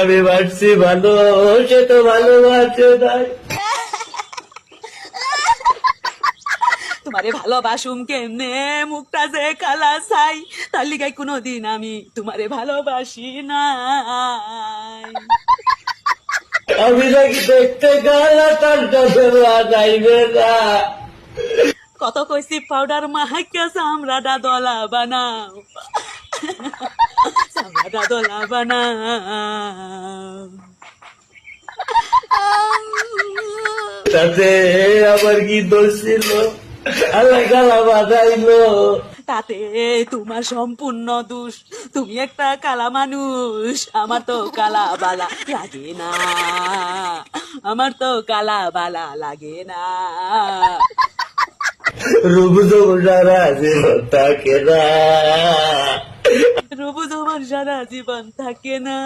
আমি বাড়ছি ভালো, সে তো ভালোবাসে নাই। তোমারে ভালোবাসুম কেমনে, মুখটা যে কালা চাই, তার লিগাই কোনোদিন আমি তোমারে ভালোবাসি নাই। আমি নাকি দেখতে গেলে তার কাছে যাইবে না। কত কইছি পাউডার মাহাইকা চামড়াটা দলা বানাও, চামড়াটা দলা বানাও। তাতে আমার কি দোষ ছিল? আল্লাহ গালা বাজাইলো। তাতে তোমার সম্পূর্ণ দোষ, তুমি একটা কালা মানুষ, আমার তো কালা বালা লাগে না, আমার তো কালা বালা লাগে না। রূপ সারা জীবন থাকে না। রবু তোমার সারা জীবন থাকে না।